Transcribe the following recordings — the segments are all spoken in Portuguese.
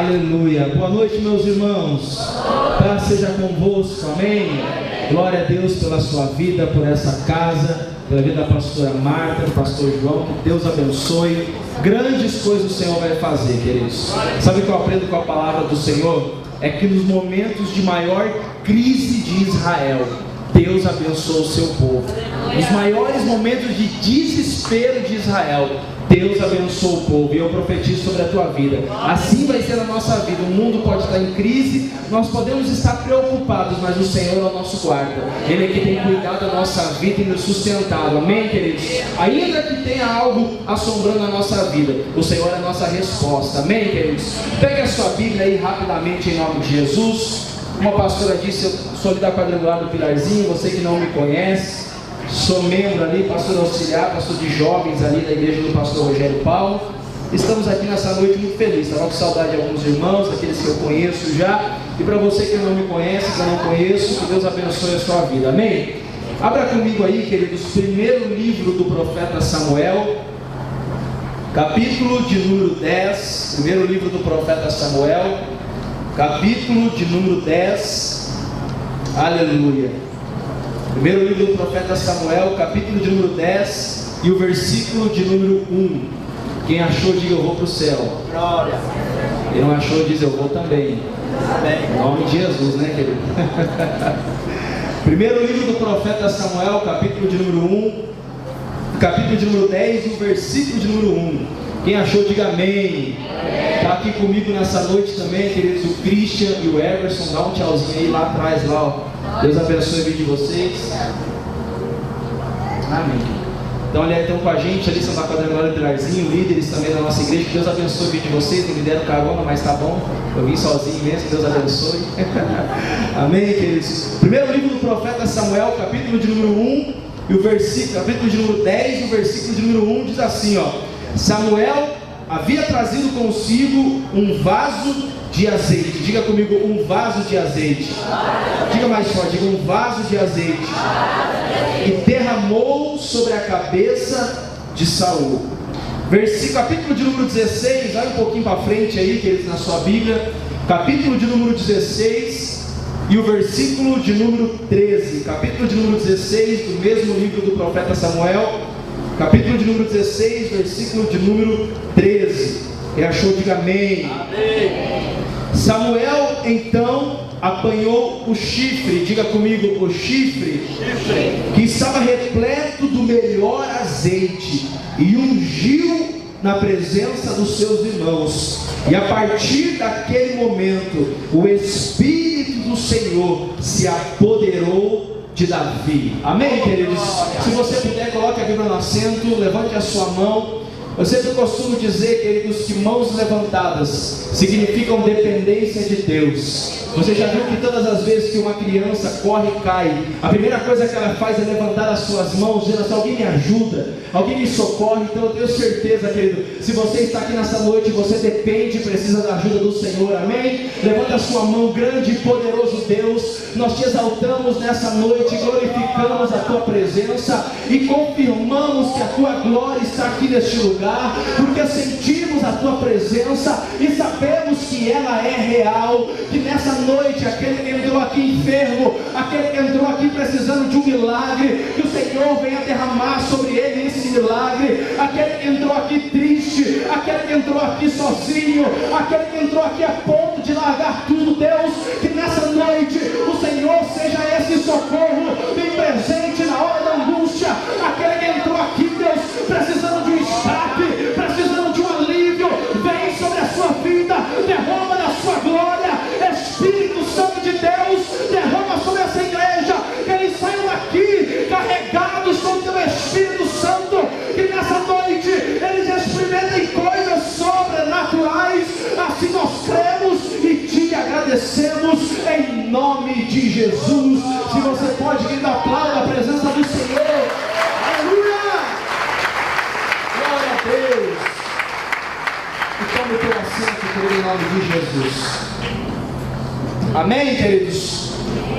Aleluia. Boa noite, meus irmãos. Paz seja convosco. Amém. Glória a Deus pela sua vida, por essa casa, pela vida da pastora Marta, do pastor João. Que Deus abençoe. Grandes coisas o Senhor vai fazer, queridos. Sabe o que eu aprendo com a palavra do Senhor? É que nos momentos de maior crise de Israel, Deus abençoa o seu povo. Nos maiores momentos de desespero de Israel, Deus abençoa o povo. E eu profetizo sobre a tua vida. Assim vai ser a nossa vida. O mundo pode estar em crise, nós podemos estar preocupados, mas o Senhor é o nosso guarda. Ele é que tem cuidado da nossa vida e nos sustentado. Amém, queridos? Ainda que tenha algo assombrando a nossa vida, o Senhor é a nossa resposta. Amém, queridos? Pegue a sua Bíblia aí rapidamente em nome de Jesus. Uma pastora disse, eu sou ali da quadrangular do Pilarzinho. Você que não me conhece, sou membro ali, pastor auxiliar, pastor de jovens ali da igreja do pastor Rogério Paulo. Estamos aqui nessa noite muito felizes. Estava com saudade de alguns irmãos, daqueles que eu conheço já. E para você que não me conhece, que eu não conheço, que Deus abençoe a sua vida. Amém? Abra comigo aí, queridos, primeiro livro do profeta Samuel, capítulo de número 10. Primeiro livro do profeta Samuel, capítulo de número 10. Aleluia. Primeiro livro do profeta Samuel, capítulo de número 10 e o versículo de número 1. Quem achou, diga eu vou para o céu. Glória. Quem não achou, diz eu vou também. Amém. Em nome de Jesus, né, querido? Primeiro livro do profeta Samuel, capítulo de número 1, capítulo de número 10 e o versículo de número 1. Quem achou, diga amém. Está aqui comigo nessa noite também, queridos, o Christian e o Everson. Dá um tchauzinho aí lá atrás, lá, ó. Deus abençoe a vida de vocês. Amém. Então, olha, estão com a gente ali, são da quadrangular do Pilarzinho, líderes também da nossa igreja. Que Deus abençoe a vida de vocês. Não me deram carona, mas tá bom. Eu vim sozinho mesmo. Deus abençoe. Amém, queridos. Primeiro livro do profeta Samuel, capítulo de número 1 e o versículo, capítulo de número 10 e o versículo de número 1 diz assim, ó: Samuel havia trazido consigo um vaso de azeite. Diga comigo, um vaso de azeite. Diga mais forte, diga um vaso de azeite. E derramou sobre a cabeça de Saul. Versículo, capítulo de número 16, vai um pouquinho para frente aí, queridos, na sua Bíblia. Capítulo de número 16 e o versículo de número 13. Capítulo de número 16 do mesmo livro do profeta Samuel. Capítulo de número 16, versículo de número 13. Quem achou, diga amém. Amém. Samuel então apanhou o chifre, diga comigo, o chifre, que estava repleto do melhor azeite, e ungiu na presença dos seus irmãos. E a partir daquele momento, o Espírito do Senhor se apoderou de Davi. Amém, queridos? Se você puder, coloque a Bíblia no assento, levante a sua mão. Eu sempre costumo dizer, queridos, que mãos levantadas significam dependência de Deus. Você já viu que todas as vezes que uma criança corre e cai, a primeira coisa que ela faz é levantar as suas mãos, dizendo assim: alguém me ajuda, alguém me socorre. Então eu tenho certeza, querido, se você está aqui nessa noite, você depende e precisa da ajuda do Senhor. Amém? Levanta a sua mão, grande e poderoso Deus. Nós te exaltamos nessa noite, glorificamos a tua presença e confirmamos que a tua glória está aqui neste lugar, porque sentimos a tua presença e sabemos que ela é real. Que nessa noite, aquele que entrou aqui enfermo, aquele que entrou aqui precisando de um milagre, que o Senhor venha derramar sobre ele esse milagre. Aquele que entrou aqui triste, aquele que entrou aqui sozinho, aquele que entrou aqui a ponto de largar tudo, Deus, que nessa noite o Senhor seja esse socorro bem presente na hora da angústia. Aquele que entrou aqui, Deus, precisando de um escape, precisando de um alívio, vem sobre a sua vida, derrama da sua glória. Espírito Santo de Deus, derrama sobre essa igreja, que eles saiam daqui carregados com o teu Espírito Santo, que nessa noite eles experimentem coisas sobrenaturais. Assim nós cremos e te agradecemos em nome de Jesus. Se você pode, querido, aplauda a presença do Senhor. Aleluia! Glória a Deus. E tome o teu assento, querido, em nome de Jesus. Amém, queridos?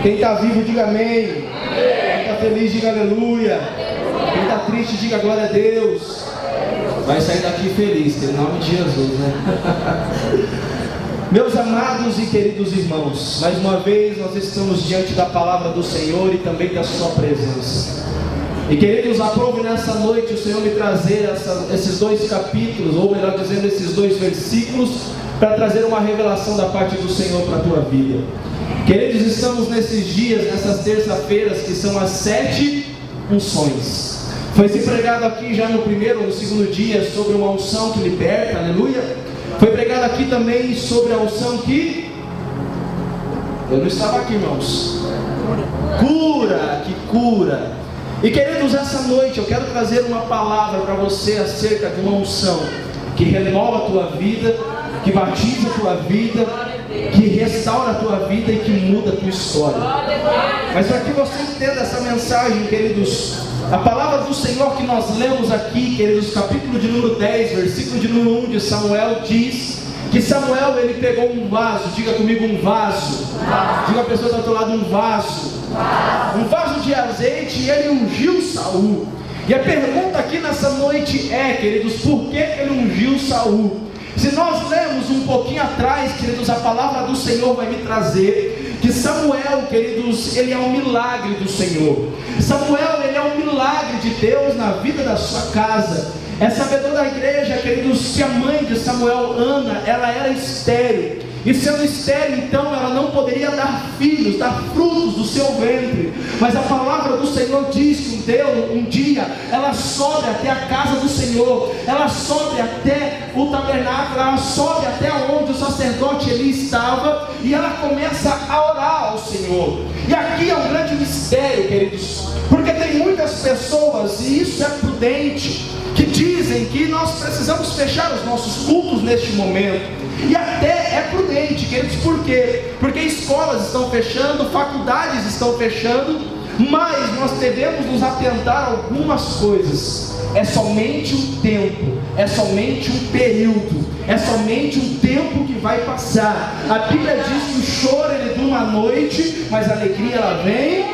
Quem está vivo, diga amém. Quem está feliz, diga aleluia. Quem está triste, diga glória a Deus. Vai sair daqui feliz, em nome de Jesus, né? Meus amados e queridos irmãos, mais uma vez nós estamos diante da palavra do Senhor e também da sua presença. E queridos, aprove nessa noite o Senhor me trazer esses 2 capítulos, ou melhor dizendo, esses 2 versículos, para trazer uma revelação da parte do Senhor para a tua vida. Queridos, estamos nesses dias, nessas terça-feiras, que são as 7 unções. Foi se pregado aqui já no primeiro ou no segundo dia sobre uma unção que liberta, aleluia. Foi pregado aqui também sobre a unção que... eu não estava aqui, irmãos. Cura, que cura. E queridos, essa noite eu quero trazer uma palavra para você acerca de uma unção que renova a tua vida, que batiza a tua vida, que restaura a tua vida e que muda a tua história. Mas para que você entenda essa mensagem, queridos, a palavra do Senhor que nós lemos aqui, queridos, capítulo de número 10, versículo de número 1 de Samuel, diz que Samuel, ele pegou um vaso. Diga comigo, um vaso. Diga a pessoa do outro lado, um vaso. Um vaso de azeite, e ele ungiu Saul. E a pergunta aqui nessa noite é, queridos, por que ele ungiu Saul? Se nós lemos um pouquinho atrás, queridos, a palavra do Senhor vai me trazer que Samuel, queridos, ele é um milagre do Senhor. Samuel, ele é um milagre de Deus na vida da sua casa. É sabedor da igreja, queridos, que a mãe de Samuel, Ana, ela era estéril. E sendo estéril, então, ela não poderia dar filhos, dar frutos do seu ventre. Mas a palavra do Senhor diz que um dia ela sobe até a casa do Senhor, ela sobe até o tabernáculo, ela sobe até onde o sacerdote ele estava, e ela começa a orar ao Senhor. E aqui é um grande mistério, queridos, porque tem muitas pessoas, e isso é prudente, que dizem que nós precisamos fechar os nossos cultos neste momento. E até é prudente, queridos, por quê? Porque escolas estão fechando, faculdades estão fechando, mas nós devemos nos atentar a algumas coisas. É somente um tempo, é somente um período, é somente um tempo que vai passar. A Bíblia diz que o choro ele dura uma noite, mas a alegria ela vem.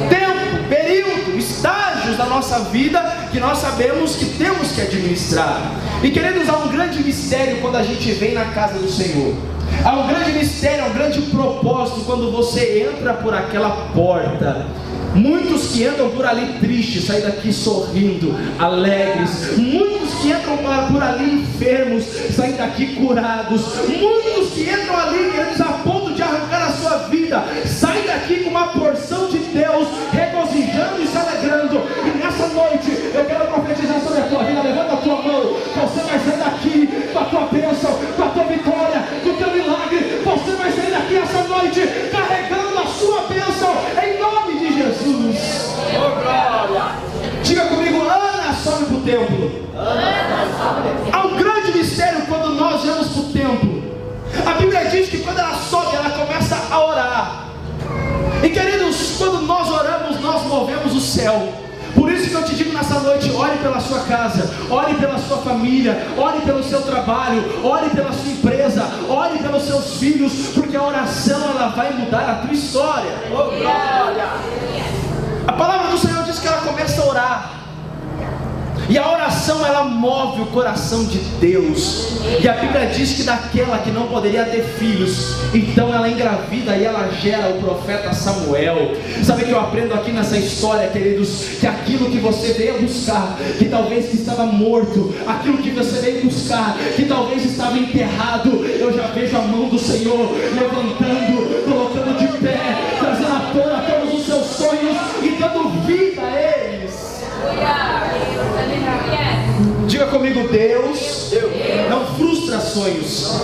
Tempo, período, estágios da nossa vida que nós sabemos que temos que administrar. E queridos, há um grande mistério quando a gente vem na casa do Senhor. Há um grande mistério, há um grande propósito quando você entra por aquela porta. Muitos que entram por ali tristes, saem daqui sorrindo, alegres. Muitos que entram por ali enfermos, saem daqui curados. Muitos que entram ali, queridos, a ponto de arrancar a sua vida, saem daqui com uma porção de Deus, regozijando e se alegrando. E nessa noite, eu quero profetizar sobre a tua vida. Levanta a tua mão, você vai sair daqui com a tua bênção, com a tua vitória, com o teu milagre. Você vai sair daqui essa noite, carregando a sua bênção, em nome de Jesus. Diga comigo, Ana sobe para o templo. Há um grande mistério quando nós vamos para o templo. A Bíblia diz que quando ela sobe, ela começa a orar. E queridos, quando nós oramos, nós movemos o céu. Por isso que eu te digo nessa noite, ore pela sua casa, ore pela sua família, ore pelo seu trabalho, ore pela sua empresa, ore pelos seus filhos, porque a oração ela vai mudar a tua história. A palavra do Senhor diz que ela começa a orar. E a oração ela move o coração de Deus. E a Bíblia diz que daquela que não poderia ter filhos, então ela engravida e ela gera o profeta Samuel. Sabe o que eu aprendo aqui nessa história, queridos? Que aquilo que você veio buscar, que talvez que estava morto, aquilo que você veio buscar, que talvez estava enterrado, eu já vejo a mão do Senhor levantando, colocando de pé, trazendo à tona todos os seus sonhos e dando vida a eles. Diga comigo, Deus não frustra sonhos.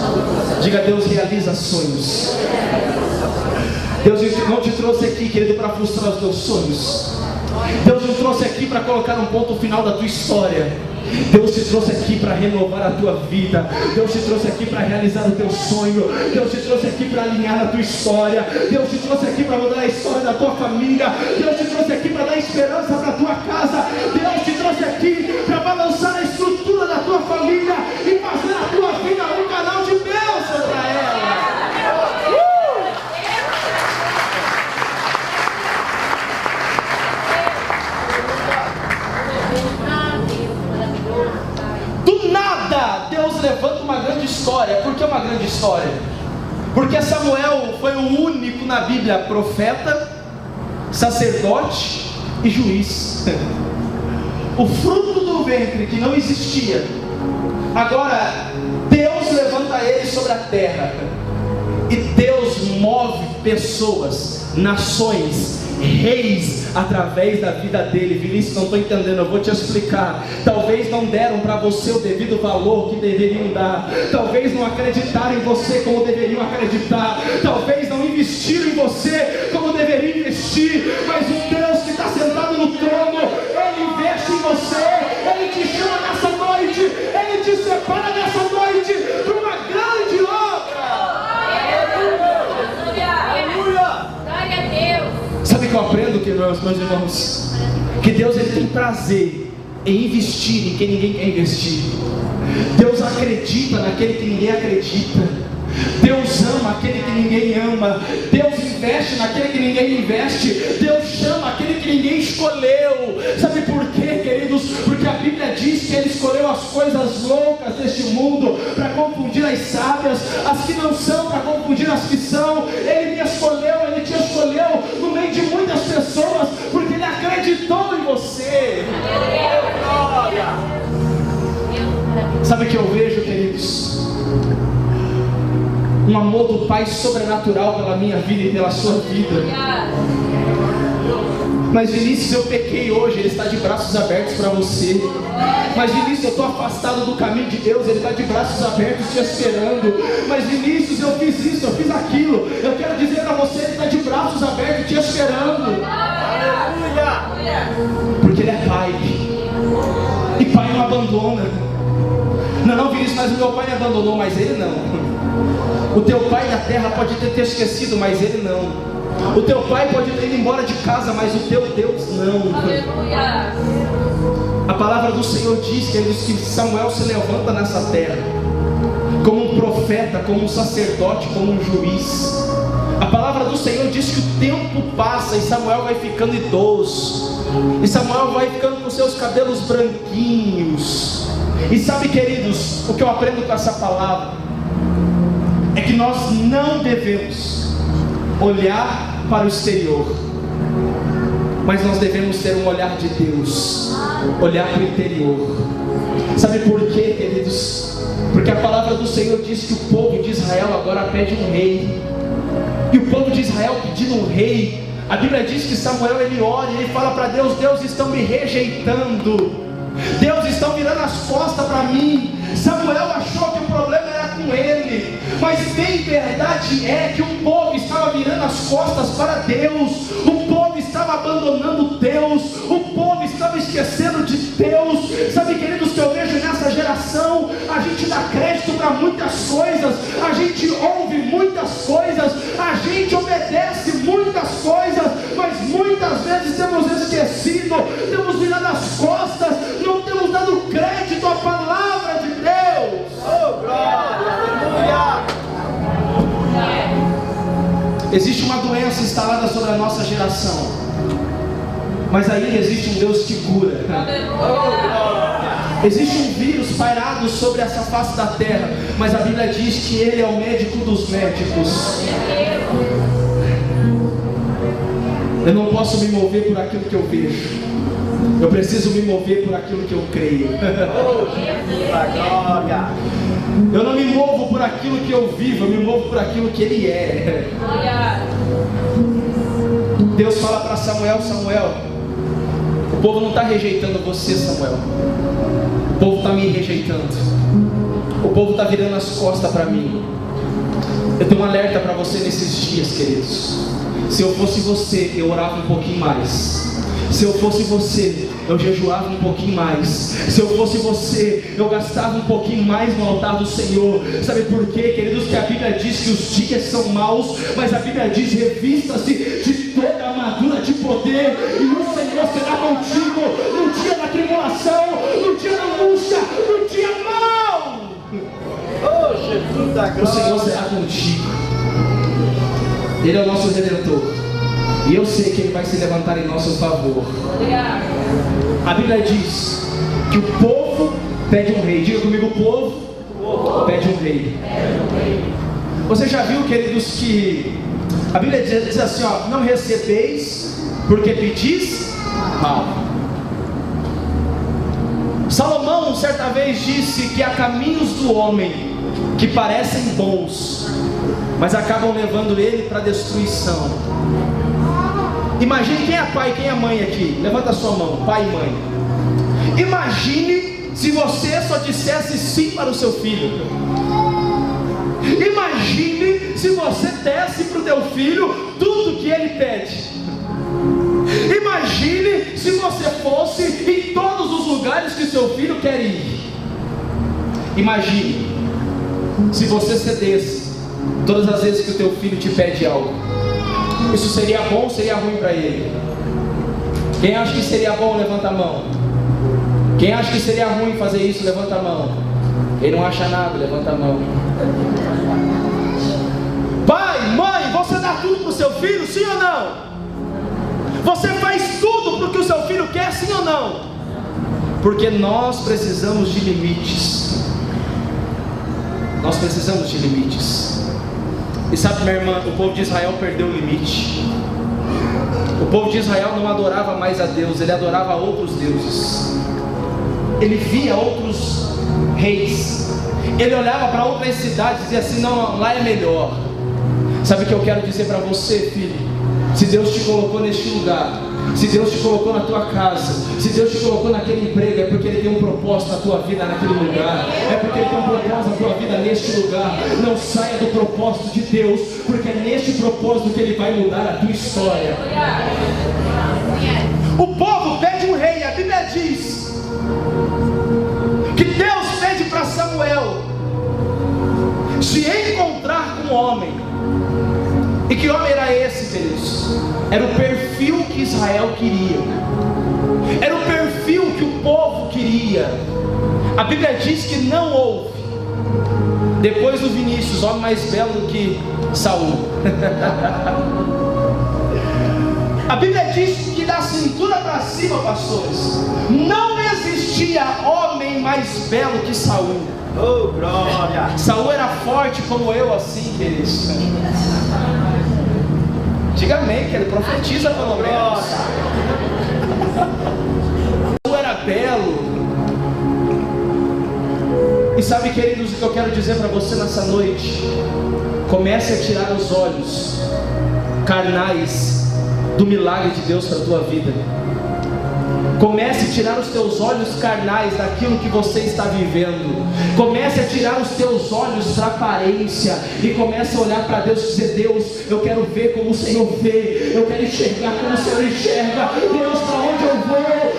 Diga, Deus realiza sonhos. Deus não te trouxe aqui, querido, para frustrar os teus sonhos. Deus te trouxe aqui para colocar um ponto final da tua história. Deus te trouxe aqui para renovar a tua vida. Deus te trouxe aqui para realizar o teu sonho. Deus te trouxe aqui para alinhar a tua história. Deus te trouxe aqui para mudar a história da tua família. Deus te trouxe aqui para dar esperança para a tua casa. Deus te trouxe aqui para balançar a estrutura da tua família e fazer a tua vida um canal de bênção para ela. Do nada, Deus levanta conta uma grande história. Por que uma grande história? Porque Samuel foi o único na Bíblia profeta, sacerdote e juiz. O fruto do ventre que não existia, agora Deus levanta ele sobre a terra. E Deus move pessoas, nações, reis, através da vida dele. Vinícius, não estou entendendo, eu vou te explicar. Talvez não deram para você o devido valor que deveriam dar. Talvez não acreditaram em você como deveriam acreditar. Talvez não investiram em você como deveriam investir. Mas o Deus que está sentado no trono, Ele investe em você. Ele te chama nessa noite. Ele te separa nessa noite para uma grande obra. Sabe o que eu aprendo, meus irmãos? Que Deus, Ele tem prazer em investir em quem ninguém quer investir. Deus acredita naquele que ninguém acredita. Deus ama aquele que ninguém ama. Deus investe naquele que ninguém investe. Deus chama aquele que ninguém escolheu. Sabe por quê, queridos? Porque a Bíblia diz que Ele escolheu as coisas loucas deste mundo para confundir as sábias, as que não são para confundir as que são. Ele me escolheu, Ele te escolheu no meio de muitas pessoas, porque Ele acreditou em você. Sabe o que eu vejo, queridos? Um amor do Pai sobrenatural pela minha vida e pela sua vida. Mas Vinícius, eu pequei hoje. Ele está de braços abertos para você. Mas Vinícius, eu estou afastado do caminho de Deus. Ele está de braços abertos te esperando. Mas Vinícius, eu fiz isso, eu fiz aquilo. Eu quero dizer para você, Ele está de braços abertos te esperando. Porque Ele é Pai. E Pai não abandona. Não, Vinícius, mas o meu pai me abandonou. Mas Ele não. O teu pai da terra pode ter te esquecido, mas Ele não. O teu pai pode ter ido embora de casa, mas o teu Deus não. Aleluia. A palavra do Senhor diz que Samuel se levanta nessa terra como um profeta, como um sacerdote, como um juiz. A palavra do Senhor diz que o tempo passa e Samuel vai ficando idoso. E Samuel vai ficando com seus cabelos branquinhos. E sabe, queridos, o que eu aprendo com essa palavra é que nós não devemos olhar para o exterior, mas nós devemos ter um olhar de Deus, olhar para o interior. Sabe por quê, queridos? Porque a palavra do Senhor diz que o povo de Israel agora pede um rei. E o povo de Israel pedindo um rei, a Bíblia diz que Samuel, ele ora e ele fala para Deus: Deus, estão me rejeitando, Deus, estão virando as costas para mim. Samuel achou que o problema era com ele, mas bem verdade é que o povo estava virando as costas para Deus. O povo estava abandonando Deus. O povo estava esquecendo de Deus. Sabe, queridos, que eu vejo nessa geração? A gente dá crédito para muitas coisas, a gente ouve muitas coisas, a gente obedece muitas coisas, mas muitas vezes temos esquecido, temos virado as costas, não temos dado crédito à palavra de Deus. Oh, glória! Existe uma doença instalada sobre a nossa geração, mas ainda existe um Deus que cura. Existe um vírus pairado sobre essa face da terra, mas a Bíblia diz que Ele é o médico dos médicos. Eu não posso me mover por aquilo que eu vejo, eu preciso me mover por aquilo que eu creio. Eu não me movo por aquilo que eu vivo, eu me movo por aquilo que Ele é. Deus fala para Samuel: Samuel, o povo não está rejeitando você, Samuel. O povo está me rejeitando. O povo está virando as costas para mim. Eu tenho um alerta para você nesses dias, queridos. Se eu fosse você, eu orava um pouquinho mais. Se eu fosse você, eu jejuava um pouquinho mais. Se eu fosse você, eu gastava um pouquinho mais no altar do Senhor. Sabe por quê, queridos? Que a Bíblia diz que os dias são maus, mas a Bíblia diz: revista-se de toda a armadura de poder, e o Senhor será contigo no dia da tribulação, no dia da angústia, no dia mau. Oh, Jesus da glória. O Senhor será contigo. Ele é o nosso Redentor. E eu sei que Ele vai se levantar em nosso favor. A Bíblia diz que o povo pede um rei. Diga comigo: o povo pede um rei. Você já viu, queridos, que a Bíblia diz assim, ó, não recebeis porque pedis mal. Salomão certa vez disse que há caminhos do homem que parecem bons, mas acabam levando ele para a destruição. Imagine, quem é pai e quem é mãe aqui? Levanta a sua mão, pai e mãe. Imagine se você só dissesse sim para o seu filho. Imagine se você desse para o teu filho tudo que ele pede. Imagine se você fosse em todos os lugares que seu filho quer ir. Imagine se você cedesse todas as vezes que o teu filho te pede algo. Isso seria bom ou seria ruim para ele? Quem acha que seria bom, levanta a mão. Quem acha que seria ruim fazer isso, levanta a mão. Quem não acha nada, levanta a mão. Pai, mãe, você dá tudo para o seu filho, sim ou não? Você faz tudo para o que o seu filho quer, sim ou não? Porque nós precisamos de limites. Nós precisamos de limites. E sabe, minha irmã, o povo de Israel perdeu o limite. O povo de Israel não adorava mais a Deus, ele adorava outros deuses. Ele via outros reis. Ele olhava para outras cidades e dizia assim, não, lá é melhor. Sabe o que eu quero dizer para você, filho? Se Deus te colocou neste lugar, se Deus te colocou na tua casa, se Deus te colocou naquele emprego, é porque Ele tem um propósito na tua vida naquele lugar. É porque Ele tem um propósito na tua vida neste lugar. Não saia do propósito de Deus, porque é neste propósito que Ele vai mudar a tua história. O povo pede um rei. A Bíblia diz que Deus pede para Samuel se encontrar com um homem. E que homem era esse, queridos? Era o perfil que Israel queria. Era o perfil que o povo queria. A Bíblia diz que não houve, depois do Vinícius, homem mais belo do que Saul. A Bíblia diz que da cintura para cima, pastores, não existia homem mais belo que Saul. Oh, glória! Saul era forte como eu, assim, queridos. Diga amém, que ele profetiza pelo menos. Saul era belo. E sabe, queridos, o que eu quero dizer para você nessa noite? Comece a tirar os olhos carnais do milagre de Deus para a tua vida. Comece a tirar os teus olhos carnais daquilo que você está vivendo. Comece a tirar os teus olhos da aparência e comece a olhar para Deus e dizer: Deus, eu quero ver como o Senhor vê, eu quero enxergar como o Senhor enxerga. Deus, para onde eu vou?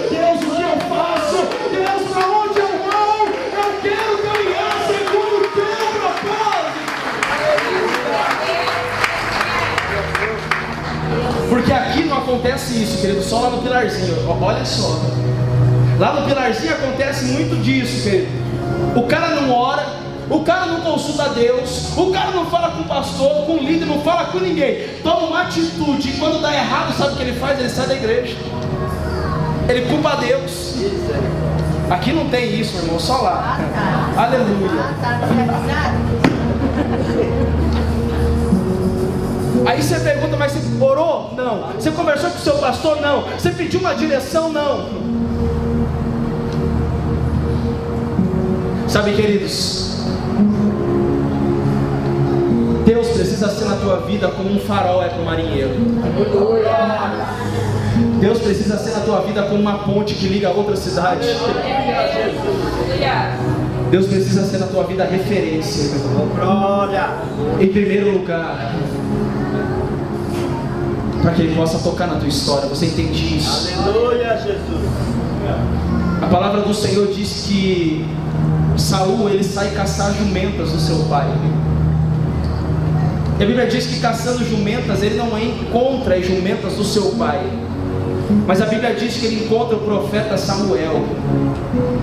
Deus, o que eu faço? Deus, para onde eu vou? Eu quero caminhar segundo o teu propósito. Porque aqui não acontece isso, querido, só lá no pilarzinho. Olha só, lá no pilarzinho acontece muito disso, querido. O cara não ora, o cara não consulta Deus, o cara não fala com o pastor, com o líder, não fala com ninguém. Toma uma atitude e quando dá errado, sabe o que ele faz? Ele sai da igreja. Ele culpa a Deus. Aqui não tem isso, irmão, só lá. Aleluia. Aí você pergunta, mas você orou? Não. Você conversou com o seu pastor? Não. Você pediu uma direção? Não. Sabe, queridos, Deus precisa ser na tua vida como um farol é para o marinheiro. Deus precisa ser na tua vida como uma ponte que liga a outra cidade. Deus precisa ser na tua vida a referência. Em primeiro lugar, para que Ele possa tocar na tua história. Você entende isso? Aleluia, Jesus. A palavra do Senhor diz que Saul, ele sai caçar jumentas do seu pai. E a Bíblia diz que caçando jumentas, ele não encontra as jumentas do seu pai, mas a Bíblia diz que ele encontra o profeta Samuel.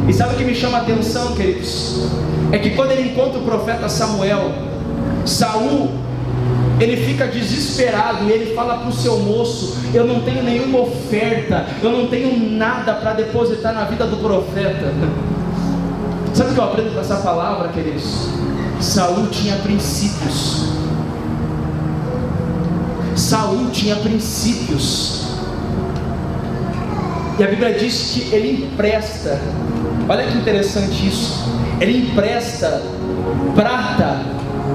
E sabe o que me chama a atenção, queridos? É que quando ele encontra o profeta Samuel, Saul, ele fica desesperado e ele fala para o seu moço: eu não tenho nenhuma oferta, eu não tenho nada para depositar na vida do profeta. Sabe o que eu aprendo com essa palavra, queridos? Saul tinha princípios. Saul tinha princípios. E a Bíblia diz que ele empresta, olha que interessante isso, ele empresta prata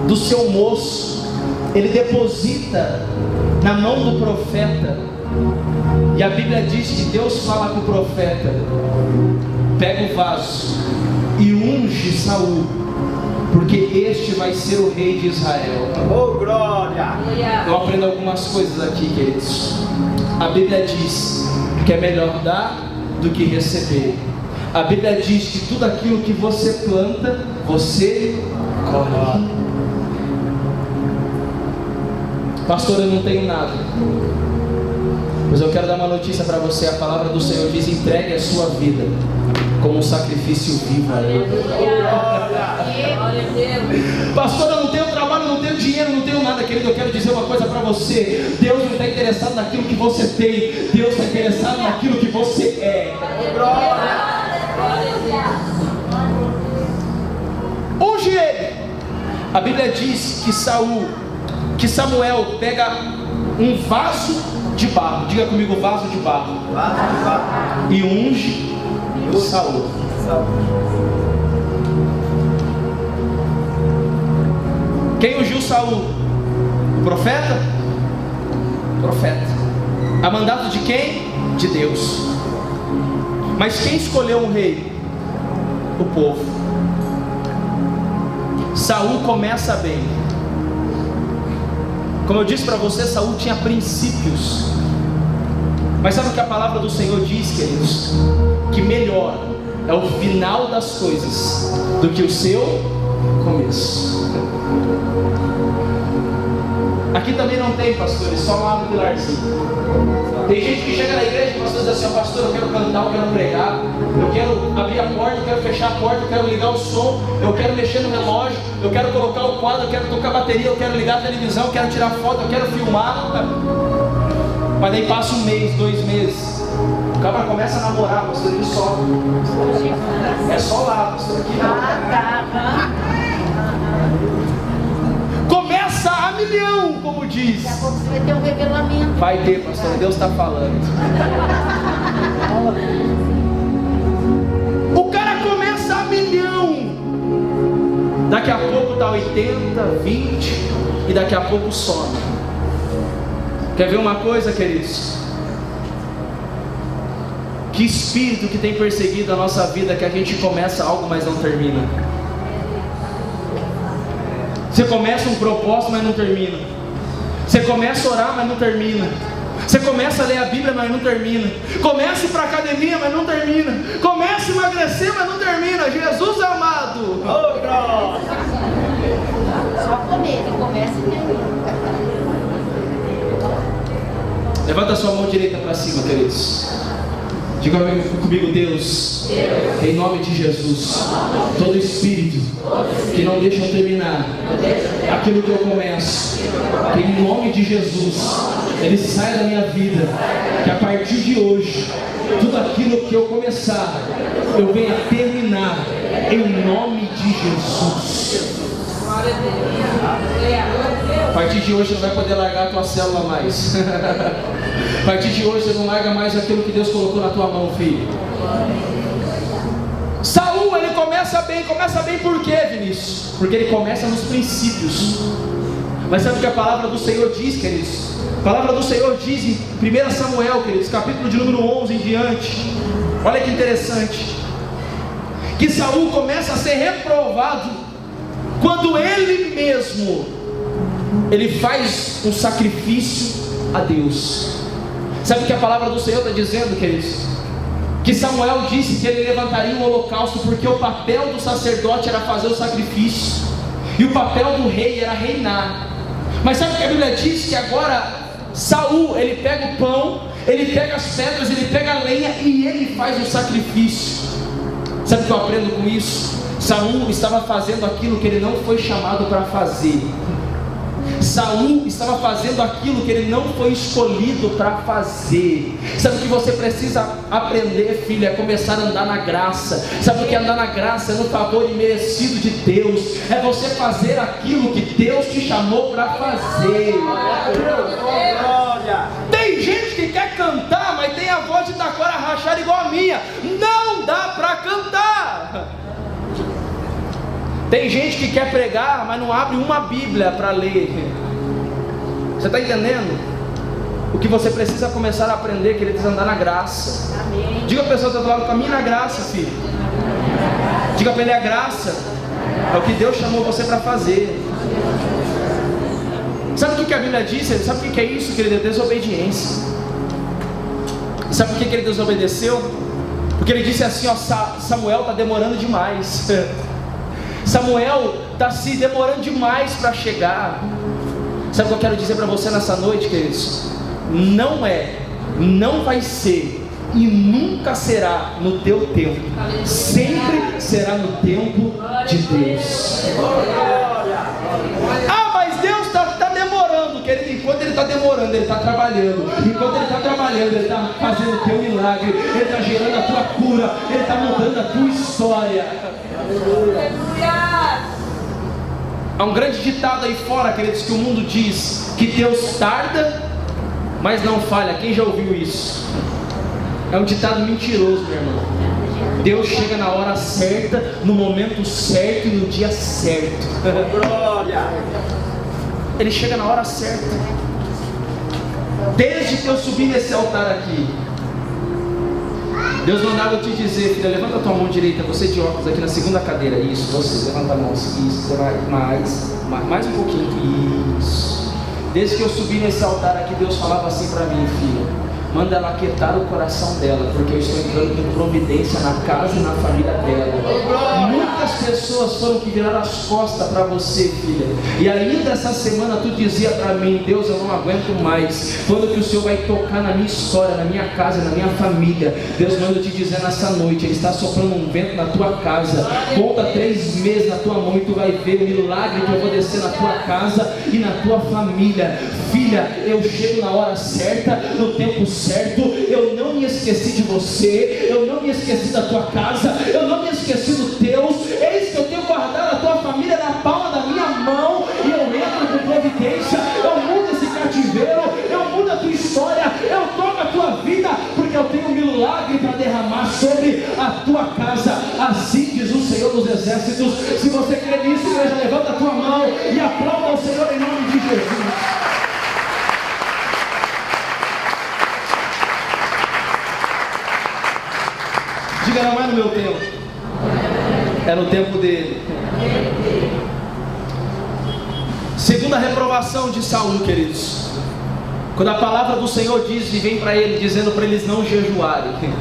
do seu moço, ele deposita na mão do profeta. E a Bíblia diz que Deus fala com o profeta: pega o vaso e unge Saul, porque este vai ser o rei de Israel. Oh, glória! Eu aprendo algumas coisas aqui, queridos. A Bíblia diz que é melhor dar do que receber. A Bíblia diz que tudo aquilo que você planta, você colhe. Pastor, eu não tenho nada. Pois eu quero dar uma notícia para você. A palavra do Senhor diz: entregue a sua vida como um sacrifício vivo a Ele. Pastor, eu não tenho trabalho, não tenho dinheiro, não tenho nada, querido. Eu quero dizer uma coisa para você: Deus não está interessado naquilo que você tem, Deus está interessado naquilo que você é. Unge ele. A Bíblia diz que Samuel pega um vaso de barro, diga comigo, vaso de barro, e unge Saul. Quem ungiu Saul? O profeta? O profeta. A mandato de quem? De Deus. Mas quem escolheu um rei? O povo. Saul começa bem. Como eu disse para você, Saul tinha princípios. Mas sabe o que a palavra do Senhor diz, queridos? Que melhor é o final das coisas do que o seu começo. Aqui também não tem, pastores, só lá no pilarzinho. Tem gente que chega na igreja e diz assim: pastor, eu quero cantar, eu quero pregar, eu quero abrir a porta, eu quero fechar a porta, eu quero ligar o som, eu quero mexer no relógio, eu quero colocar o quadro, eu quero tocar bateria, eu quero ligar a televisão, eu quero tirar foto, eu quero filmar. Mas daí passa um mês, 2 meses, o cara começa a namorar, pastor, ele só é só lá, pastor, aqui não. Começa a milhão, como diz. Daqui a pouco você vai ter um revelamento. Vai ter, pastor, Deus está falando. O cara começa a milhão, daqui a pouco está 80, 20 e daqui a pouco some. Quer ver uma coisa, queridos? Que espírito que tem perseguido a nossa vida, que a gente começa algo, mas não termina. Você começa um propósito, mas não termina. Você começa a orar, mas não termina. Você começa a ler a Bíblia, mas não termina. Começa a ir para a academia, mas não termina. Começa a emagrecer, mas não termina. Jesus amado. Oh, glória! Só comer, ele começa e termina. Levanta a sua mão direita para cima, queridos. Diga comigo: Deus, em nome de Jesus, todo espírito que não deixa eu terminar aquilo que eu começo, que em nome de Jesus ele sai da minha vida, que a partir de hoje tudo aquilo que eu começar eu venha terminar em nome de Jesus. A partir de hoje você não vai poder largar a tua célula mais. A partir de hoje você não larga mais aquilo que Deus colocou na tua mão, filho. Saul, ele começa bem por quê, Vinícius? Porque ele começa nos princípios. Mas sabe o que a palavra do Senhor diz, queridos? A palavra do Senhor diz em 1 Samuel, queridos, capítulo de número 11 em diante. Olha que interessante. Que Saul começa a ser reprovado quando ele mesmo ele faz um sacrifício a Deus. Sabe o que a palavra do Senhor está dizendo, queridos? Que Samuel disse que ele levantaria um holocausto, porque o papel do sacerdote era fazer o sacrifício, e o papel do rei era reinar. Mas sabe o que a Bíblia diz? Que agora Saul, ele pega o pão, ele pega as pedras, ele pega a lenha e ele faz o sacrifício. Sabe o que eu aprendo com isso? Saul estava fazendo aquilo que ele não foi chamado para fazer. Saul estava fazendo aquilo que ele não foi escolhido para fazer. Sabe o que você precisa aprender, filho? É começar a andar na graça. Sabe o que é andar na graça? É no favor imerecido de Deus. É você fazer aquilo que Deus te chamou para fazer. Tem gente que quer cantar, mas tem a voz de taquara rachada igual a minha. Não dá para cantar. Tem gente que quer pregar, mas não abre uma Bíblia para ler. Você está entendendo? O que você precisa começar a aprender, queridos, é andar na graça. Amém. Diga a pessoa que está do lado, caminhe na graça, filho. Diga para ele, a graça é o que Deus chamou você para fazer. Sabe o que a Bíblia diz? Sabe o que é isso, querido? É desobediência. Sabe por que ele desobedeceu? Porque ele disse assim, ó, Samuel está demorando demais. Samuel está se demorando demais para chegar. Sabe o que eu quero dizer para você nessa noite, queridos? Não vai ser e nunca será no teu tempo. Sempre será no tempo de Deus. Ah, mas Deus está demorando, querido. Enquanto Ele está demorando, Ele está trabalhando. Enquanto Ele está trabalhando, Ele está fazendo o teu milagre. Ele está gerando a tua cura. Ele está mudando a tua história. Há um grande ditado aí fora, queridos, que o mundo diz que Deus tarda, mas não falha. Quem já ouviu isso? É um ditado mentiroso, meu irmão. Deus chega na hora certa, no momento certo e no dia certo. Ele chega na hora certa. Desde que eu subi nesse altar aqui, Deus mandava eu te dizer, filha, levanta a tua mão direita, você de óculos aqui na segunda cadeira. Isso, você, levanta a mão, isso, você vai mais um pouquinho, isso. Desde que eu subi nesse altar aqui, Deus falava assim para mim, filha, manda ela aquietar o coração dela, porque eu estou entrando com providência na casa e na família dela. Muitas pessoas foram que viraram as costas para você, filha, e ainda essa semana tu dizia para mim, Deus, eu não aguento mais, quando que o Senhor vai tocar na minha história, na minha casa, na minha família? Deus manda te dizer nessa noite, Ele está soprando um vento na tua casa. Conta 3 meses na tua mão e tu vai ver o milagre que eu vou descer na tua casa e na tua família. Filha, eu chego na hora certa, no tempo certo. Eu não me esqueci de você, eu não me esqueci da tua casa, eu não me esqueci do Deus. Eis que eu tenho guardado a tua família na palma da minha mão, e eu entro com providência. Eu mudo esse cativeiro, eu mudo a tua história, eu toco a tua vida, porque eu tenho um milagre para derramar sobre a tua casa. Assim diz o Senhor dos Exércitos. Se você crê nisso, igreja, levanta a tua mão e aplauda ao Senhor em nome de Jesus. Diga, não é no meu tempo, é no tempo dele. Segunda reprovação de Saul, queridos, quando a palavra do Senhor diz e vem para ele, dizendo para eles não jejuarem.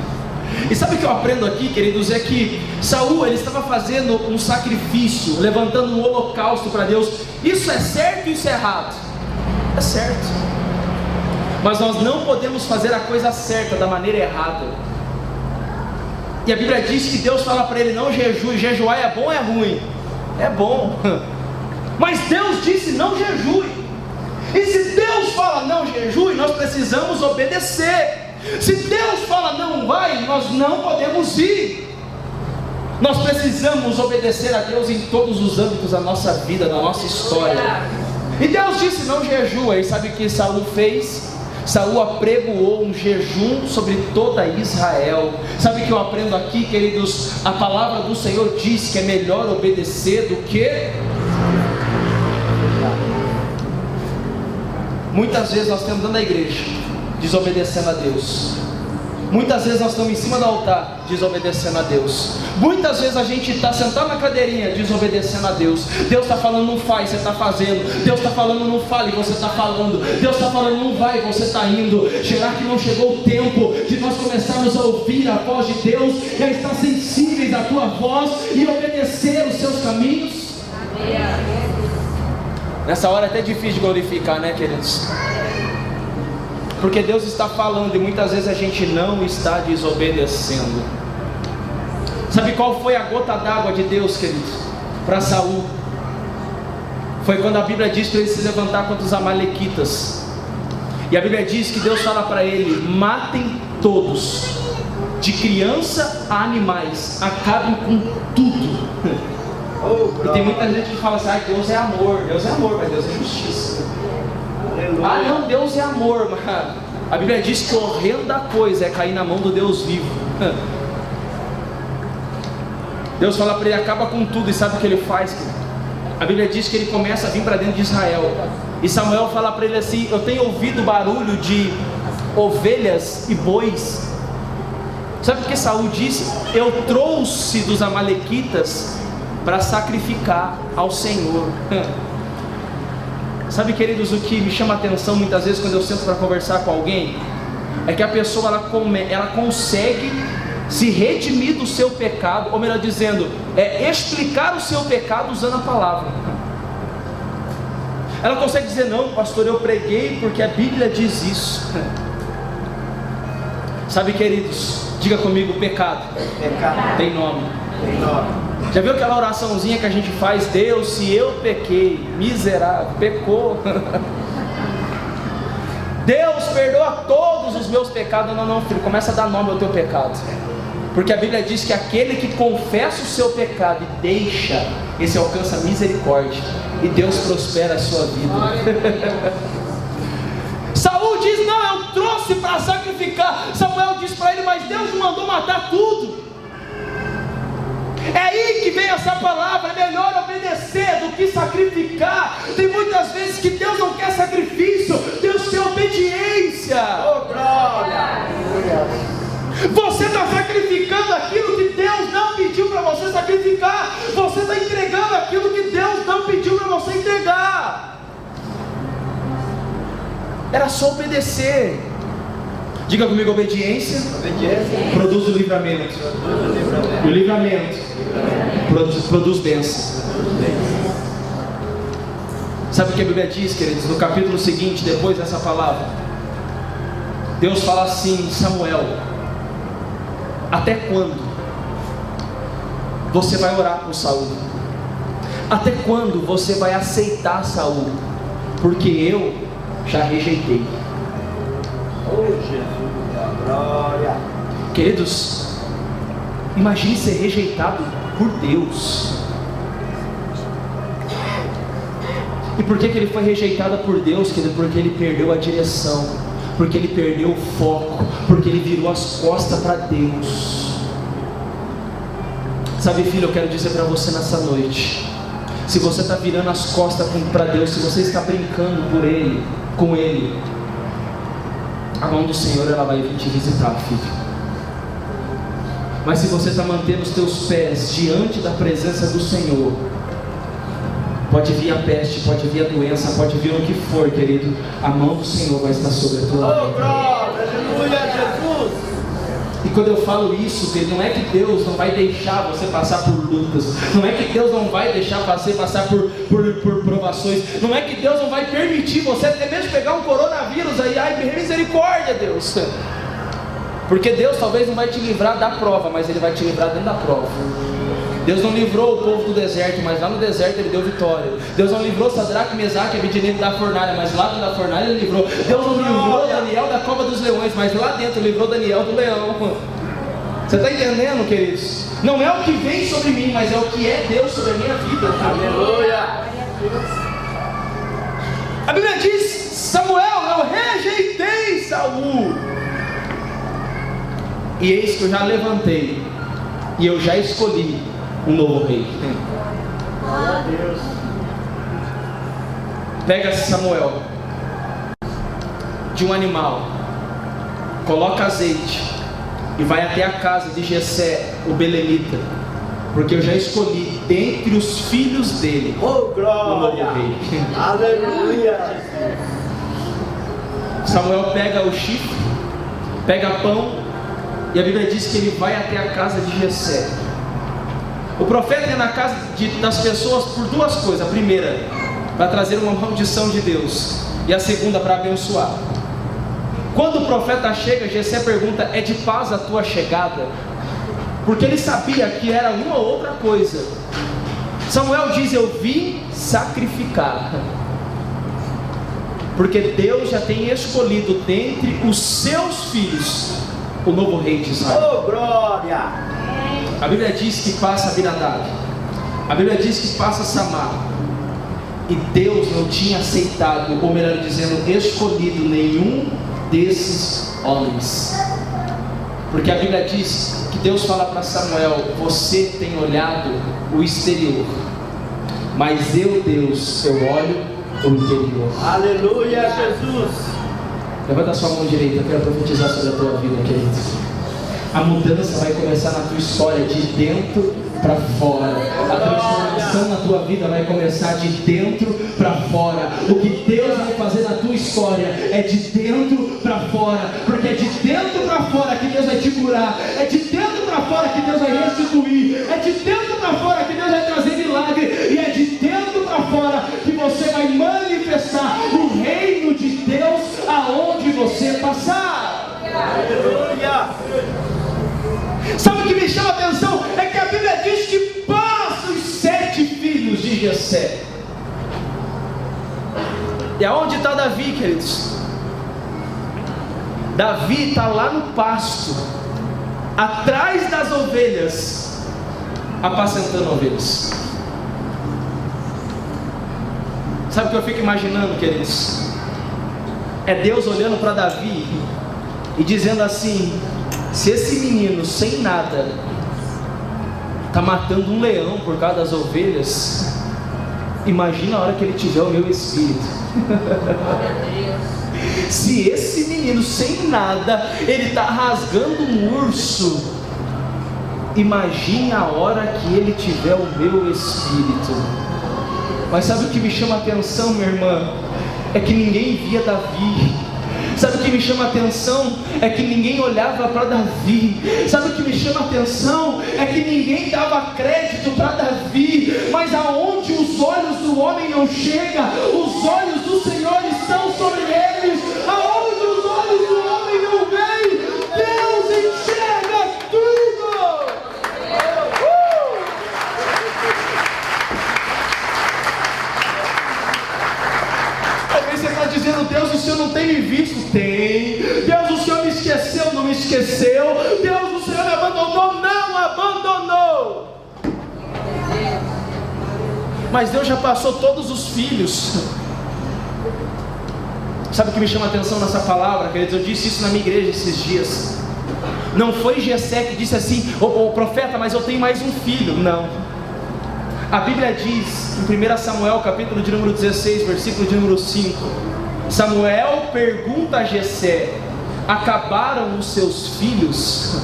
E sabe o que eu aprendo aqui, queridos? É que Saul, ele estava fazendo um sacrifício, levantando um holocausto para Deus. Isso é certo e isso é errado? É certo. Mas nós não podemos fazer a coisa certa da maneira errada. E a Bíblia diz que Deus fala para ele, não jejue. Jejuar é bom ou é ruim? É bom. Mas Deus disse, não jejue. E se Deus fala não jejue, nós precisamos obedecer. Se Deus fala não vai, nós não podemos ir. Nós precisamos obedecer a Deus em todos os âmbitos da nossa vida, da nossa história. E Deus disse, não jejua. E sabe o que Saul fez? Saul apregoou um jejum sobre toda Israel. Sabe o que eu aprendo aqui, queridos? A palavra do Senhor diz que é melhor obedecer do que... Muitas vezes nós estamos dentro da igreja desobedecendo a Deus. Muitas vezes nós estamos em cima do altar desobedecendo a Deus. Muitas vezes a gente está sentado na cadeirinha desobedecendo a Deus. Deus está falando não faz, você está fazendo. Deus está falando não fale, você está falando. Deus está falando não vai, você está indo. Será que não chegou o tempo de nós começarmos a ouvir a voz de Deus e a estar sensíveis à tua voz e obedecer os seus caminhos? Nessa hora é até difícil de glorificar, né, queridos? Porque Deus está falando e muitas vezes a gente não está desobedecendo. Sabe qual foi a gota d'água de Deus, queridos, para Saul? foi quando a Bíblia diz para ele se levantar contra os amalequitas. E a Bíblia diz que Deus fala para ele: matem todos, de criança a animais, acabem com tudo. E tem muita gente que fala assim: ah, Deus é amor, mas Deus é justiça. Aleluia. Ah não, Deus é amor, mas a Bíblia diz que horrenda coisa é cair na mão do Deus vivo. Deus fala para ele: acaba com tudo. E sabe o que ele faz, querido? A Bíblia diz que ele começa a vir para dentro de Israel. E Samuel fala para ele assim: eu tenho ouvido barulho de ovelhas e bois. Sabe o que Saul disse? Eu trouxe dos amalequitas para sacrificar ao Senhor. Sabe, queridos, o que me chama a atenção muitas vezes quando eu sento para conversar com alguém é que a pessoa ela consegue se redimir do seu pecado, ou melhor dizendo, explicar o seu pecado usando a palavra. Ela consegue dizer: não, pastor, eu preguei porque a Bíblia diz isso. Sabe, queridos, diga comigo: pecado tem nome. Já viu aquela oraçãozinha que a gente faz? Deus, se eu pequei, miserável, pecou. Deus, perdoa todos os meus pecados. Não, filho, começa a dar nome ao teu pecado. Porque a Bíblia diz que aquele que confessa o seu pecado e deixa, esse alcança misericórdia, e Deus prospera a sua vida. Saul diz: não, eu trouxe para sacrificar. Samuel diz para ele: mas Deus me mandou matar tudo. É aí que vem essa palavra: é melhor obedecer do que sacrificar. Tem muitas vezes que Deus não quer sacrifício, Deus quer obediência. Oh, glória! Você está sacrificando aquilo que Deus não pediu para você sacrificar. Você está entregando aquilo que Deus não pediu para você entregar. Era só obedecer. Diga comigo: obediência produz o livramento. E o livramento produz bênção. Sabe o que a Bíblia diz, queridos? No capítulo seguinte, depois dessa palavra, Deus fala assim: Samuel, até quando você vai orar por Saul? Até quando você vai aceitar Saul? Porque eu já rejeitei. Oh, Jesus, glória! Queridos, imagine ser rejeitado por Deus. E por que ele foi rejeitado por Deus, querido? Porque ele perdeu a direção, porque ele perdeu o foco, porque ele virou as costas para Deus. Sabe, filho, eu quero dizer para você nessa noite: se você está virando as costas para Deus, se você está brincando com Ele, a mão do Senhor ela vai vir te visitar, filho. Mas se você está mantendo os teus pés diante da presença do Senhor, pode vir a peste, pode vir a doença, pode vir o que for, querido, a mão do Senhor vai estar sobre a tua vida. Oh, glória! Aleluia, Jesus! E quando eu falo isso, querido, não é que Deus não vai deixar você passar por lutas, não é que Deus não vai deixar você passar por provações, não é que Deus não vai permitir você até mesmo pegar um coronavírus aí. Ai, misericórdia, Deus. Porque Deus talvez não vai te livrar da prova, mas Ele vai te livrar dentro da prova. Deus não livrou o povo do deserto, mas lá no deserto Ele deu vitória. Deus não livrou Sadraque, Mesaque e Abednego da fornalha, mas lá dentro da fornalha Ele livrou. Deus não livrou Daniel da cova dos leões, mas lá dentro livrou Daniel do leão. Você está entendendo, queridos? Não é o que vem sobre mim, mas é o que é Deus sobre a minha vida. Aleluia! A Bíblia diz: Samuel, eu rejeitei Saul, e eis que eu já levantei, e eu já escolhi um novo rei. Deus. Pega Samuel de um animal, coloca azeite e vai até a casa de Jessé, o belemita, porque eu já escolhi dentre os filhos dele Oh, um glória! novo rei. Aleluia! Samuel pega o chifre, pega pão, e a Bíblia diz que ele vai até a casa de Jessé. O profeta ia na casa das pessoas por duas coisas: a primeira, para trazer uma maldição de Deus, e a segunda, para abençoar. Quando o profeta chega, Jessé pergunta: é de paz a tua chegada? Porque ele sabia que era uma ou outra coisa. Samuel diz: eu vim sacrificar, porque Deus já tem escolhido dentre os seus filhos o novo rei de Israel. Oh, glória! A Bíblia diz que passa Abinadab, a Bíblia diz que passa Samar, e Deus não tinha aceitado, ou melhor dizendo, escolhido nenhum desses homens, porque a Bíblia diz que Deus fala para Samuel: você tem olhado o exterior, mas eu, Deus, eu olho o interior. Aleluia, Jesus! Levanta a sua mão direita, eu quero profetizar sobre a tua vida, querido. A mudança vai começar na tua história, de dentro para fora. A transformação na tua vida vai começar de dentro para fora. O que Deus vai fazer na tua história é de dentro para fora, porque é de dentro para fora que Deus vai te curar, é de dentro para fora que Deus vai restituir, é de dentro para fora que Deus vai trazer milagre, e é de dentro para fora que você vai manifestar o reino de Deus aonde você passar. Aleluia! Sabe o que me chama a atenção? É que a Bíblia diz que passa os 7 filhos de Jessé. E aonde está Davi, queridos? Davi está lá no pasto, atrás das ovelhas, apacentando ovelhas. Sabe o que eu fico imaginando, queridos? É Deus olhando para Davi e dizendo assim: se esse menino sem nada está matando um leão por causa das ovelhas, imagina a hora que ele tiver o meu espírito. Se esse menino sem nada, ele está rasgando um urso, imagine a hora que ele tiver o meu espírito. Mas sabe o que me chama a atenção, minha irmã? É que ninguém via Davi. Sabe o que me chama a atenção? É que ninguém olhava para Davi. Sabe o que me chama a atenção? É que ninguém dava crédito para Davi. Mas aonde os olhos do homem não chegam, os olhos do Senhor estão sobre eles. Aonde os olhos do homem não veem, Deus enxerga tudo. Talvez você está dizendo: Deus, o Senhor não tem me visto. Tem. Deus, o Senhor me esqueceu. Não me esqueceu. Deus, o Senhor me abandonou. Não abandonou. Mas Deus já passou todos os filhos. Sabe o que me chama a atenção nessa palavra, queridos? Eu disse isso na minha igreja esses dias. Não foi Jessé que disse assim: ô profeta, mas eu tenho mais um filho. Não. A Bíblia diz em 1 Samuel, capítulo de número 16, versículo de número 5, Samuel pergunta a Jessé: acabaram os seus filhos?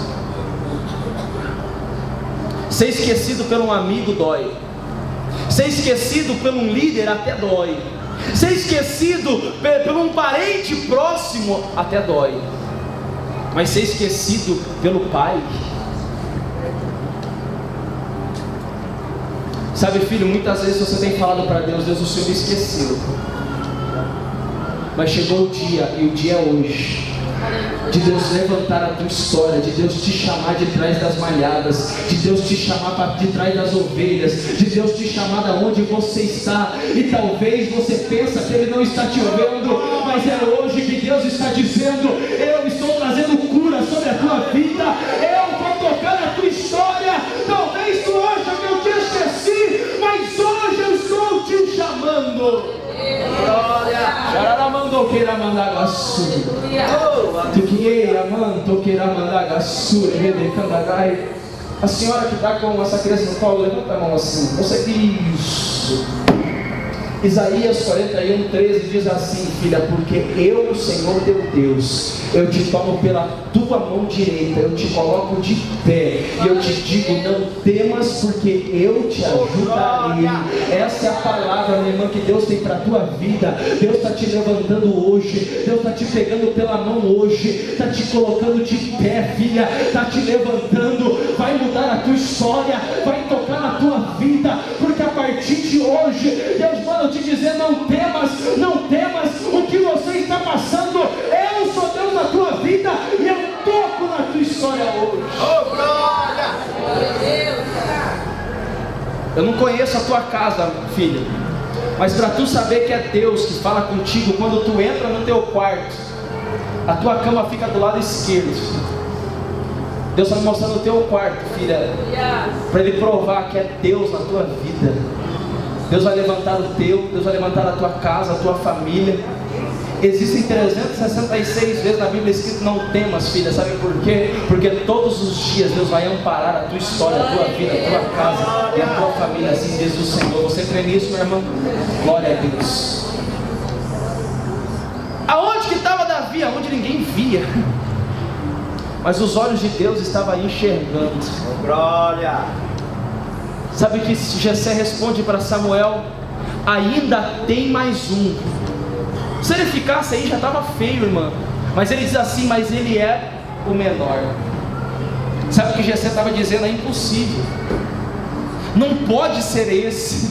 Ser esquecido por um amigo dói. Ser esquecido por um líder até dói. Ser esquecido por um parente próximo até dói. Mas ser esquecido pelo pai... Sabe, filho, muitas vezes você tem falado para Deus: Deus, o Senhor me esqueceu. Mas chegou o dia, e o dia é hoje, de Deus levantar a tua história, de Deus te chamar de trás das malhadas, de Deus te chamar de trás das ovelhas, de Deus te chamar da onde você está. E talvez você pensa que Ele não está te ouvindo, mas é hoje que Deus está dizendo: eu estou trazendo cura sobre a tua vida, eu vou tocar na tua história. Talvez tu acha que eu te esqueci, mas hoje eu estou te chamando. A senhora que está com essa criança no colo, levanta a mão assim. Você diz isso. Isaías 41:13 diz assim: filha, porque eu, o Senhor teu Deus, eu te tomo pela tua mão direita, eu te coloco de pé, e eu te digo: não temas, porque eu te ajudarei. Essa é a palavra, minha irmã, que Deus tem para a tua vida. Deus está te levantando hoje, Deus está te pegando pela mão hoje, está te colocando de pé, filha, está te levantando, vai mudar a tua história, vai tocar na tua vida, porque a partir de hoje, Deus manda te dizer: não temas, não temas o que você está passando. Eu sou Deus na tua vida e eu toco na tua história hoje. Oh, glória! Eu não conheço a tua casa, filha, mas para tu saber que é Deus que fala contigo, quando tu entra no teu quarto, a tua cama fica do lado esquerdo. Deus está me mostrando o teu quarto, filha, para Ele provar que é Deus na tua vida. Deus vai levantar o teu, Deus vai levantar a tua casa, a tua família. Existem 366 vezes na Bíblia escrito: não temas, filha. Sabe por quê? Porque todos os dias Deus vai amparar a tua história, a tua vida, a tua casa e a tua família. Assim diz o Senhor. Você crê nisso, meu irmão? Glória a Deus. Aonde que estava Davi? Aonde ninguém via, mas os olhos de Deus estavam enxergando. Glória. Sabe que Jessé responde para Samuel: ainda tem mais um. Se ele ficasse aí já estava feio, irmã. Mas ele diz assim: mas ele é o menor. Sabe o que Jessé estava dizendo? É impossível, não pode ser esse,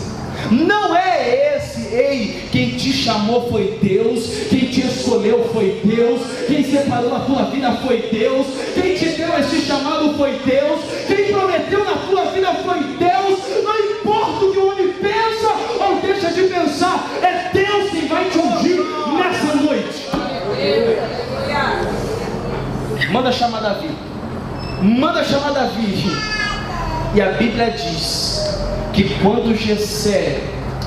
não é esse. Ei, quem te chamou foi Deus, quem te escolheu foi Deus, quem separou a tua vida foi Deus, quem te deu esse chamado foi Deus, quem prometeu na tua vida foi Deus. Não importa o que o homem pensa ou deixa de pensar, é Deus quem vai te ungir nessa noite. Manda chamar Davi, manda chamar Davi. E a Bíblia diz que quando Jessé,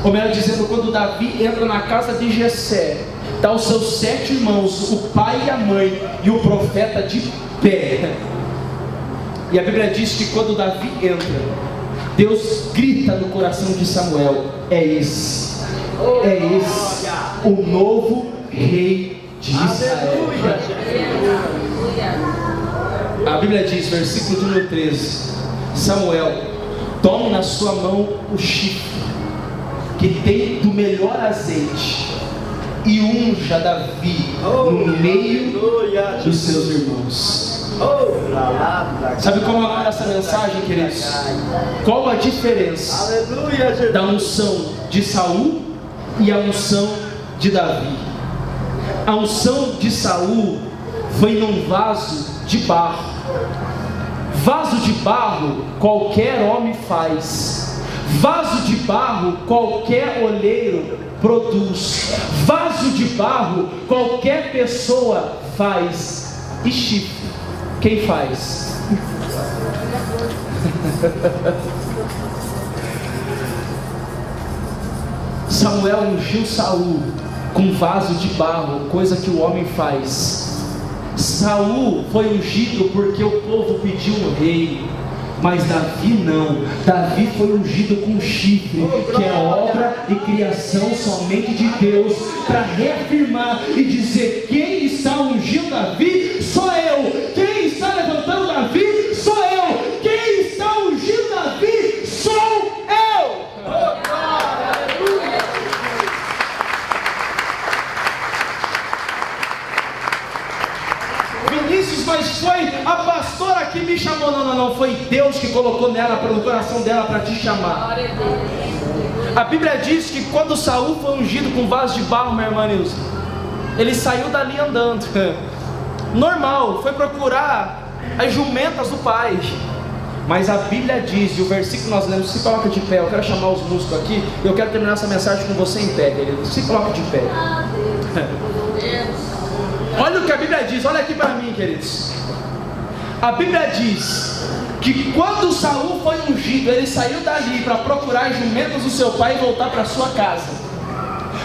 ou melhor dizendo, quando Davi entra na casa de Jessé, está os seus 7 irmãos, o pai e a mãe e o profeta de pé. E a Bíblia diz que quando Davi entra, Deus grita no coração de Samuel: é esse o novo rei de Israel. A Bíblia diz, versículo de número 13: Samuel, tome na sua mão o chifre que tem do melhor azeite e unja Davi no meio dos seus irmãos. Sabe como é o nome dessa mensagem, queridos? Qual a diferença da unção de Saul e a unção de Davi? A unção de Saul foi num vaso de barro. Vaso de barro qualquer homem faz. Vaso de barro qualquer olheiro produz. Vaso de barro qualquer pessoa faz. E chifre, quem faz? Samuel ungiu Saul com vaso de barro, coisa que o homem faz. Saul foi ungido porque o povo pediu um rei, mas Davi não. Davi foi ungido com chifre, que é obra e criação somente de Deus, para reafirmar e dizer: quem está ungindo Davi sou eu, quem está levantando Davi sou eu, quem está ungindo Davi sou eu. Vinícius, mas foi a pastora que me chamou. Não, foi Deus que colocou nela, no coração dela, para te chamar. A Bíblia diz que quando Saul foi ungido com vaso de barro, minha irmã Nilson, ele saiu dali andando, normal, foi procurar as jumentas do pai. Mas a Bíblia diz, e o versículo nós lemos, se coloca de pé. Eu quero chamar os músicos aqui, eu quero terminar essa mensagem com você em pé, querido. Se coloca de pé. Olha o que a Bíblia diz, olha aqui para mim, queridos. A Bíblia diz que quando Saul foi ungido, ele saiu dali para procurar as jumentas do seu pai e voltar para sua casa.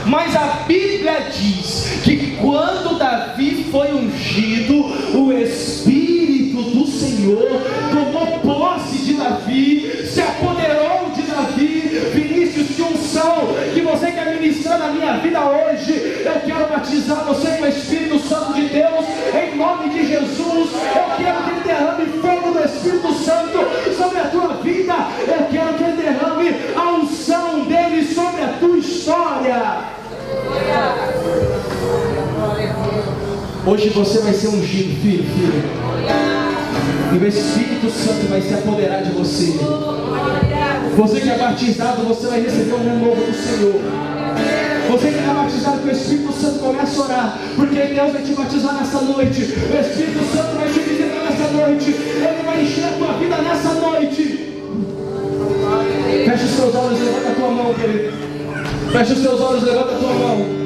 Mas a Bíblia diz que quando Davi foi ungido, o Espírito do Senhor tomou posse de Davi, se apoderou de Davi. Vinícius, que unção que você quer ministrar na minha vida hoje, eu quero batizar você com o Espírito Santo de Deus, em nome de Jesus. Eu quero que Ele derrame fogo do Espírito Santo sobre a tua vida. Eu quero que Ele derrame a unção dele sobre a tua história. Hoje você vai ser ungido, filho. E o Espírito Santo vai se apoderar de você. Você que é batizado, você vai receber um renovo do Senhor. Você que é batizado com o Espírito Santo, começa a orar, porque Deus vai te batizar nessa noite. O Espírito Santo vai te visitar nessa noite. Ele vai encher a tua vida nessa noite. Feche seus olhos, levanta a tua mão, querido. Fecha os teus olhos, levanta a tua mão.